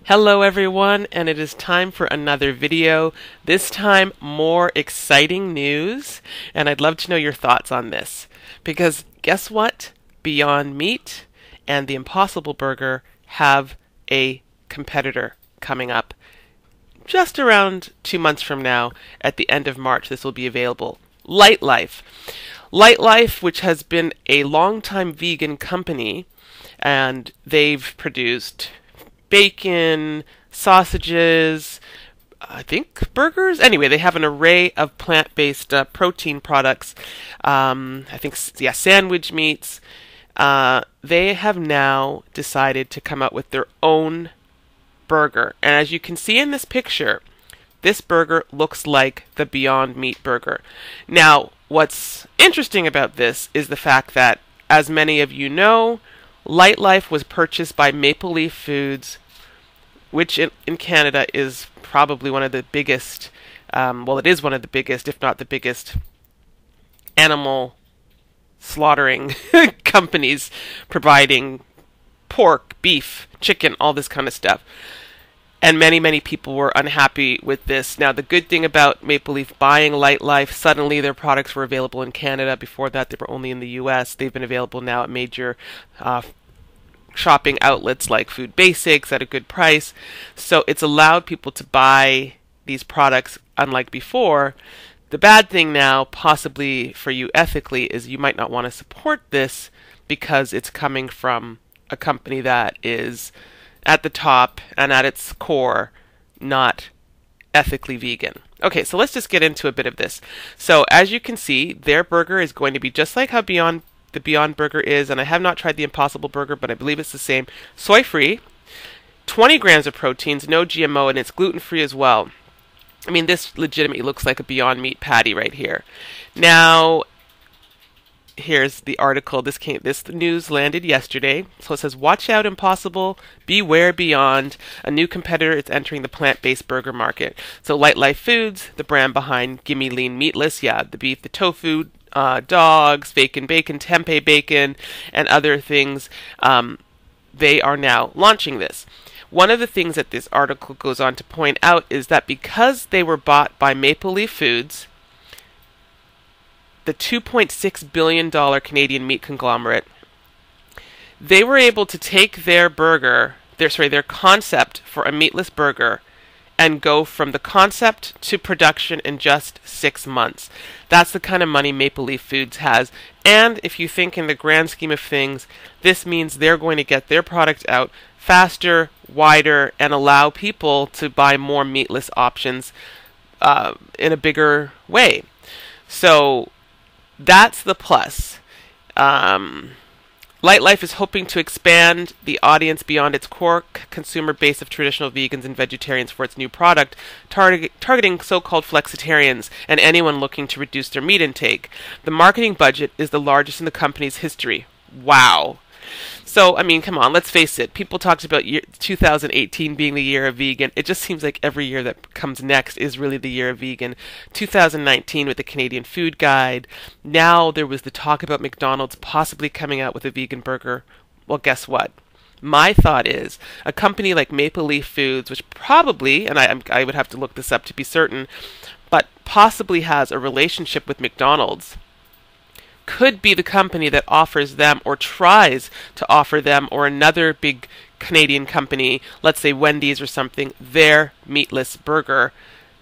Hello everyone, and it is time for another video. This time more exciting news, and I'd love to know your thoughts on this. Because guess what? Beyond Meat and the Impossible Burger have a competitor coming up. Just around 2 months from now, at the end of March, this will be available. Lightlife. Lightlife, which has been a long-time vegan company, and they've produced bacon, sausages, I think burgers. Anyway, they have an array of plant-based protein products. Sandwich meats. They have now decided to come out with their own burger. And as you can see in this picture, this burger looks like the Beyond Meat burger. Now, what's interesting about this is the fact that, as many of you know, Lightlife was purchased by Maple Leaf Foods, which in Canada is probably one of the biggest, it is one of the biggest, if not the biggest, animal slaughtering companies providing pork, beef, chicken, all this kind of stuff. And many, many people were unhappy with this. Now, the good thing about Maple Leaf buying Lightlife, suddenly their products were available in Canada. Before that, they were only in the US. They've been available now at major shopping outlets like Food Basics at a good price. So it's allowed people to buy these products unlike before. The bad thing now, possibly for you ethically, is you might not want to support this because it's coming from a company that is at the top and at its core not ethically vegan. Okay, so let's just get into a bit of this. So as you can see, their burger is going to be just like how the Beyond Burger is, and I have not tried the Impossible Burger, but I believe it's the same. Soy-free, 20 grams of proteins, no GMO, and it's gluten-free as well. I mean, this legitimately looks like a Beyond Meat patty right here. Now, here's the article. This news landed yesterday. So it says, "Watch out, Impossible. Beware Beyond. A new competitor is entering the plant-based burger market." So Lightlife Foods, the brand behind Gimme Lean Meatless, the beef, the tofu, dogs, bacon, tempeh bacon, and other things, they are now launching this. One of the things that this article goes on to point out is that because they were bought by Maple Leaf Foods, the $2.6 billion Canadian meat conglomerate, they were able to take their concept for a meatless burger and go from the concept to production in just 6 months. That's the kind of money Maple Leaf Foods has. And if you think in the grand scheme of things, this means they're going to get their product out faster, wider, and allow people to buy more meatless options in a bigger way. So that's the plus. Lightlife is hoping to expand the audience beyond its core consumer base of traditional vegans and vegetarians for its new product, targeting so-called flexitarians and anyone looking to reduce their meat intake. The marketing budget is the largest in the company's history. Wow. So, I mean, come on, let's face it. People talked about 2018 being the year of vegan. It just seems like every year that comes next is really the year of vegan. 2019 with the Canadian Food Guide. Now there was the talk about McDonald's possibly coming out with a vegan burger. Well, guess what? My thought is a company like Maple Leaf Foods, which probably, and I would have to look this up to be certain, but possibly has a relationship with McDonald's, could be the company that offers them or tries to offer them or another big Canadian company, let's say Wendy's or something, their meatless burger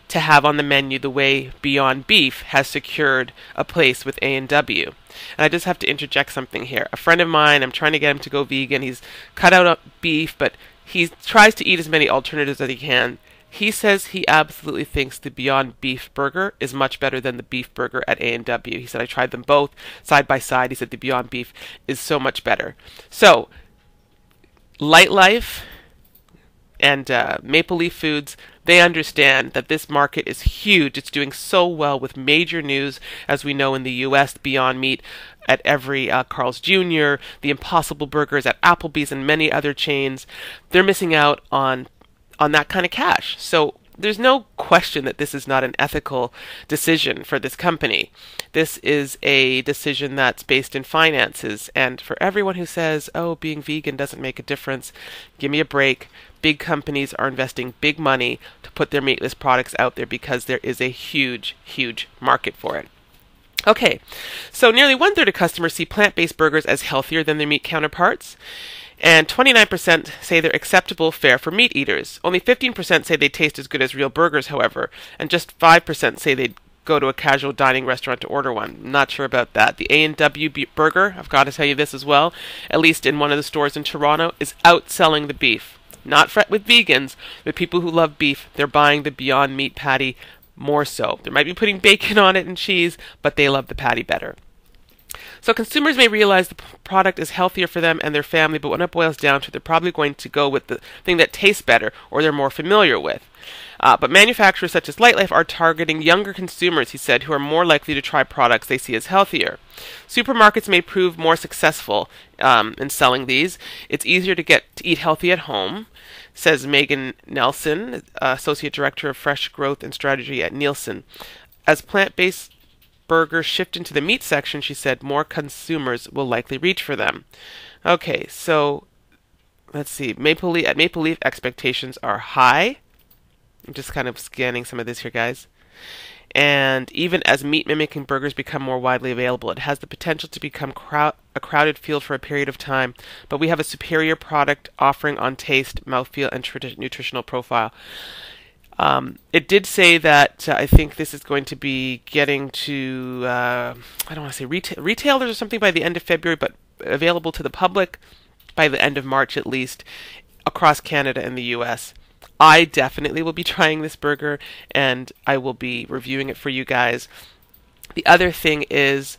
to have on the menu the way Beyond Beef has secured a place with A&W. And I just have to interject something here. A friend of mine, I'm trying to get him to go vegan. He's cut out beef, but he tries to eat as many alternatives as he can. He says he absolutely thinks the Beyond Beef burger is much better than the beef burger at A&W. He said, I tried them both side by side. He said the Beyond Beef is so much better. So, Lightlife and Maple Leaf Foods, they understand that this market is huge. It's doing so well with major news, as we know in the U.S., Beyond Meat at every Carl's Jr., the Impossible Burgers at Applebee's and many other chains. They're missing out on that kind of cash. So there's no question that this is not an ethical decision for this company. This is a decision that's based in finances. And for everyone who says, oh, being vegan doesn't make a difference, give me a break. Big companies are investing big money to put their meatless products out there because there is a huge, huge market for it. Okay, so nearly 1/3 of customers see plant-based burgers as healthier than their meat counterparts. And 29% say they're acceptable fare for meat eaters. Only 15% say they taste as good as real burgers, however, and just 5% say they'd go to a casual dining restaurant to order one. Not sure about that. The A&W burger, I've got to tell you this as well, at least in one of the stores in Toronto, is outselling the beef. Not with vegans, but people who love beef, they're buying the Beyond Meat patty more so. They might be putting bacon on it and cheese, but they love the patty better. So consumers may realize the product is healthier for them and their family, but when it boils down to it, they're probably going to go with the thing that tastes better or they're more familiar with. But manufacturers such as Lightlife are targeting younger consumers, he said, who are more likely to try products they see as healthier. Supermarkets may prove more successful in selling these. It's easier to get to eat healthy at home, says Megan Nelson, Associate Director of Fresh Growth and Strategy at Nielsen. As plant-based burgers shift into the meat section, she said, more consumers will likely reach for them. Okay, so let's see. At Maple Leaf, expectations are high. I'm just kind of scanning some of this here, guys. And even as meat-mimicking burgers become more widely available, it has the potential to become a crowded field for a period of time. But we have a superior product offering on taste, mouthfeel, and nutritional profile. It did say that I think this is going to be getting to, I don't want to say retailers or something by the end of February, but available to the public by the end of March at least, across Canada and the US. I definitely will be trying this burger, and I will be reviewing it for you guys. The other thing is,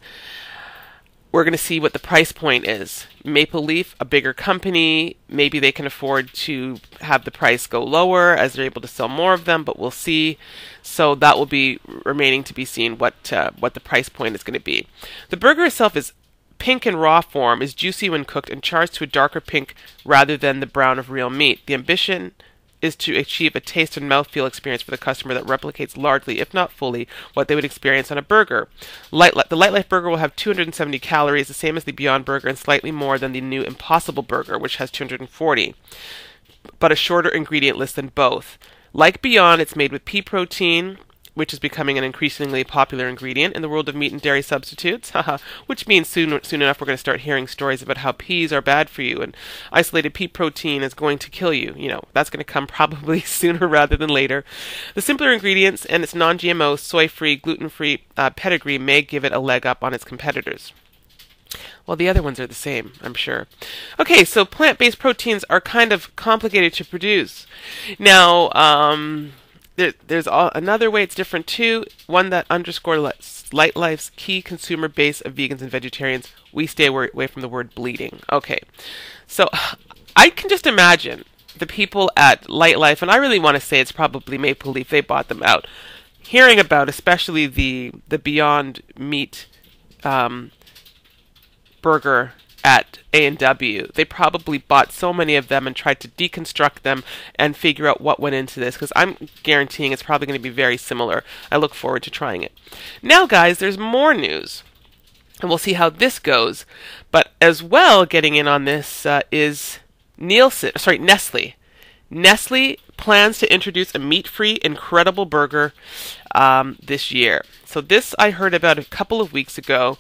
we're going to see what the price point is. Maple Leaf, a bigger company, maybe they can afford to have the price go lower as they're able to sell more of them, but we'll see. So that will be remaining to be seen what the price point is going to be. The burger itself is pink in raw form, is juicy when cooked, and chars to a darker pink rather than the brown of real meat. The ambition is to achieve a taste and mouthfeel experience for the customer that replicates largely, if not fully, what they would experience on a burger. The Lightlife Burger will have 270 calories, the same as the Beyond Burger, and slightly more than the new Impossible Burger, which has 240, but a shorter ingredient list than both. Like Beyond, it's made with pea protein, which is becoming an increasingly popular ingredient in the world of meat and dairy substitutes, which means soon enough we're going to start hearing stories about how peas are bad for you and isolated pea protein is going to kill you. You know, that's going to come probably sooner rather than later. The simpler ingredients and its non-GMO, soy-free, gluten-free pedigree may give it a leg up on its competitors. Well, the other ones are the same, I'm sure. Okay, so plant-based proteins are kind of complicated to produce. Now, there's another way it's different too, one that underscores Lightlife's key consumer base of vegans and vegetarians. We stay away from the word bleeding. Okay, so I can just imagine the people at Lightlife, and I really want to say it's probably Maple Leaf, they bought them out, hearing about especially the Beyond Meat burger at A&W. They probably bought so many of them and tried to deconstruct them and figure out what went into this, because I'm guaranteeing it's probably going to be very similar. I look forward to trying it. Now, guys, there's more news, and we'll see how this goes. But as well, getting in on this is Nestle. Nestle plans to introduce a meat-free Incredible Burger this year. So this I heard about a couple of weeks ago,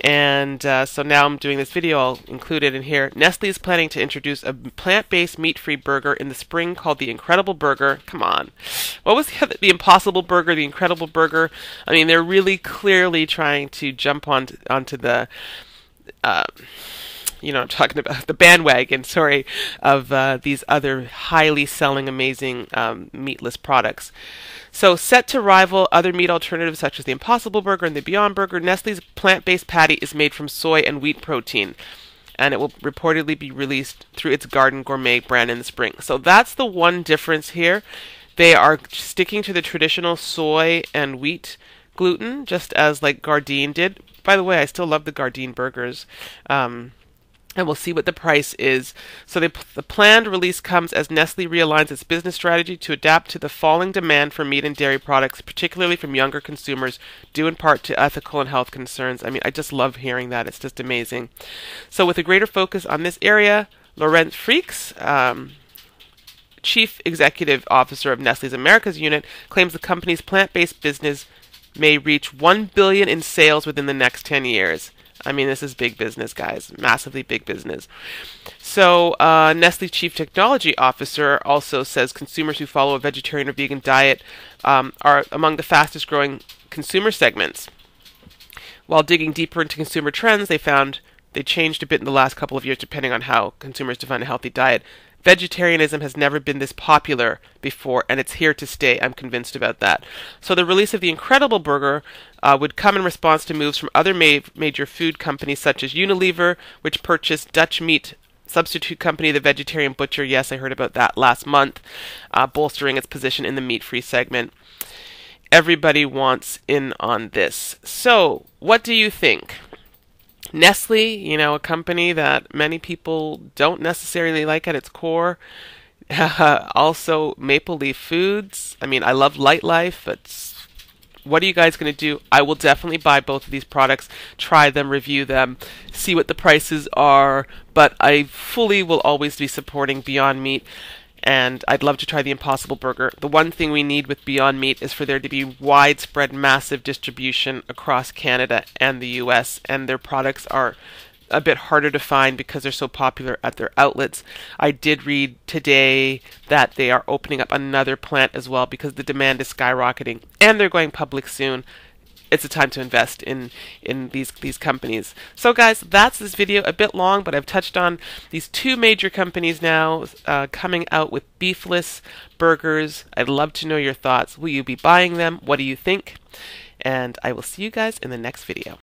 and so now I'm doing this video. I'll include it in here. Nestle is planning to introduce a plant-based meat-free burger in the spring called the Incredible Burger. Come on. What was the Impossible Burger, the Incredible Burger? I mean, they're really clearly trying to jump onto the I'm talking about the bandwagon, of these other highly selling, amazing meatless products. So set to rival other meat alternatives such as the Impossible Burger and the Beyond Burger, Nestle's plant-based patty is made from soy and wheat protein, and it will reportedly be released through its Garden Gourmet brand in the spring. So that's the one difference here. They are sticking to the traditional soy and wheat gluten, just as like Gardein did. By the way, I still love the Gardein burgers. and we'll see what the price is. So the planned release comes as Nestle realigns its business strategy to adapt to the falling demand for meat and dairy products, particularly from younger consumers, due in part to ethical and health concerns. I mean, I just love hearing that. It's just amazing. So with a greater focus on this area, Laurent Freaks, Chief Executive Officer of Nestle's Americas unit, claims the company's plant-based business may reach $1 billion in sales within the next 10 years. I mean, this is big business, guys. Massively big business. So, Nestle Chief Technology Officer also says consumers who follow a vegetarian or vegan diet are among the fastest growing consumer segments. While digging deeper into consumer trends, they found they changed a bit in the last couple of years depending on how consumers define a healthy diet. Vegetarianism has never been this popular before, and it's here to stay. I'm convinced about that. So the release of the Incredible Burger would come in response to moves from other major food companies such as Unilever, which purchased Dutch meat substitute company The Vegetarian Butcher. Yes, I heard about that last month, bolstering its position in the meat-free segment. Everybody wants in on this. So what do you think? Nestle, you know, a company that many people don't necessarily like at its core. Also, Maple Leaf Foods. I mean, I love Lightlife, but what are you guys going to do? I will definitely buy both of these products, try them, review them, see what the prices are, but I fully will always be supporting Beyond Meat. And I'd love to try the Impossible Burger. The one thing we need with Beyond Meat is for there to be widespread, massive distribution across Canada and the US, and their products are a bit harder to find because they're so popular at their outlets. I did read today that they are opening up another plant as well because the demand is skyrocketing, and they're going public soon. It's a time to invest in these companies. So guys, that's this video. A bit long, but I've touched on these two major companies now coming out with beefless burgers. I'd love to know your thoughts. Will you be buying them? What do you think? And I will see you guys in the next video.